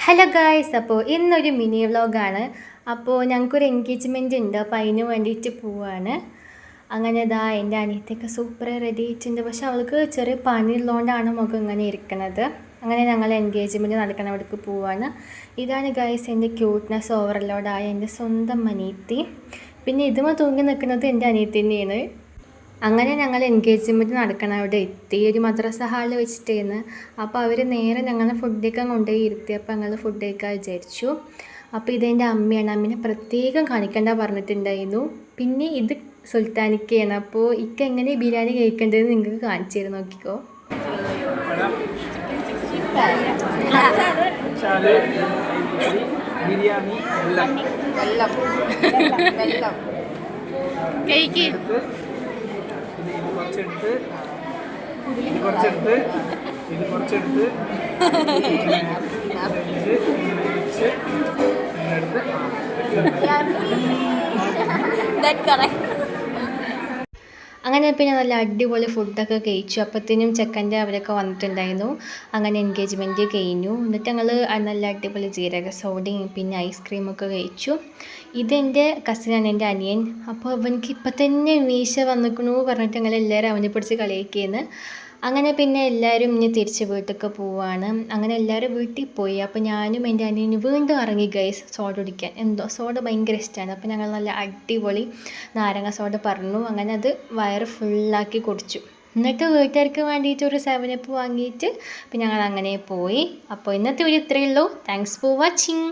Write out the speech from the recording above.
Hello guys, അപ്പോൾ ഇന്നൊരു mini വ്ളോഗാണ്. അപ്പോൾ ഞങ്ങൾക്കൊരു എൻഗേജ്മെൻ്റ് ഉണ്ട്, അപ്പോൾ അതിന് വേണ്ടിയിട്ട് പോവാണ്. അങ്ങനെ ഇതാ എൻ്റെ അനിയത്തിയൊക്കെ സൂപ്പർ റെഡി ആയിട്ടുണ്ട്. പക്ഷെ അവൾക്ക് ചെറിയ പണിയുള്ളതുകൊണ്ടാണ് മുഖം ഇങ്ങനെ ഇരിക്കുന്നത്. അങ്ങനെ ഞങ്ങൾ എൻഗേജ്മെൻറ്റ് നടക്കണവിടേക്ക് പോവാണ്. ഇതാണ് ഗായ്സ് എൻ്റെ ക്യൂട്ട്നെസ് ഓവർലോഡായ എൻ്റെ സ്വന്തം അനിയത്തി. പിന്നെ ഇതുമ തൂങ്ങി നിൽക്കുന്നത് എൻ്റെ അനിയത്തി തന്നെയാണ്. അങ്ങനെ ഞങ്ങൾ എൻഗേജ്മെൻറ്റ് നടക്കണം അവിടെ എത്തി. ഒരു മദ്രസ ഹാളിൽ വെച്ചിട്ടായിരുന്നു. അപ്പോൾ അവർ നേരെ ഞങ്ങളെ ഫുഡ് കഴിക്കാൻ കൊണ്ടുപോയി ഇരുത്തി. അപ്പോൾ ഞങ്ങൾ ഫുഡ് കഴിക്കാൻ വിചാരിച്ചു. അപ്പോൾ ഇതെൻ്റെ അമ്മയാണ്. അമ്മേനെ പ്രത്യേകം കാണിക്കണ്ട പറഞ്ഞിട്ടുണ്ടായിരുന്നു. പിന്നെ ഇത് സുൽത്താനിക്കയാണ്. അപ്പോൾ ഇക്ക എങ്ങനെ ബിരിയാണി കഴിക്കേണ്ടതെന്ന് നിങ്ങൾക്ക് കാണിച്ചു തരും, നോക്കിക്കോ. ബിരിയാണി കുറച്ചെടുത്ത് ഇത് കുറച്ചെടുത്ത് ഇത് കുറച്ചെടുത്ത് അങ്ങനെ പിന്നെ നല്ല അടിപൊളി ഫുഡൊക്കെ കഴിച്ചു. അപ്പോഴത്തേനും ചെക്കൻ്റെ അവരൊക്കെ വന്നിട്ടുണ്ടായിരുന്നു. അങ്ങനെ എൻഗേജ്മെൻറ്റ് കഴിഞ്ഞു. എന്നിട്ട് ഞങ്ങൾ നല്ല അടിപൊളി ജീരക സോഡയും പിന്നെ ഐസ്ക്രീമൊക്കെ കഴിച്ചു. ഇതെൻ്റെ കസിനാണ്, എൻ്റെ അനിയൻ. അപ്പോൾ അവനക്ക് ഇപ്പം തന്നെ മീശ വന്നിക്കണു പറഞ്ഞിട്ട് ഞങ്ങളെല്ലാവരും അവനെ പിടിച്ച് കളിയാക്കിയെന്ന്. അങ്ങനെ പിന്നെ എല്ലാവരും ഇനി തിരിച്ച് വീട്ടിലേക്ക് പോവാണ്. അങ്ങനെ എല്ലാവരും വീട്ടിൽ പോയി. അപ്പോൾ ഞാനും എൻ്റെ അനിയനും വീണ്ടും ഇറങ്ങി ഗൈസ് സോഡ കുടിക്കാൻ. എന്തോ സോഡ ഭയങ്കര ഇഷ്ടമാണ്. അപ്പോൾ ഞങ്ങൾ നല്ല അടിപൊളി നാരങ്ങ സോഡ പറഞ്ഞു. അങ്ങനെ അത് വയറ് ഫുള്ളാക്കി കുടിച്ചു. എന്നിട്ട് വീട്ടുകാർക്ക് വേണ്ടിയിട്ട് ഒരു 7up വാങ്ങിയിട്ട് പിന്നെ ഞങ്ങൾ അങ്ങനെ പോയി. അപ്പോൾ ഇന്നത്തെ വീഡിയോ ഇത്രയേ ഉള്ളൂ. Thanks for watching.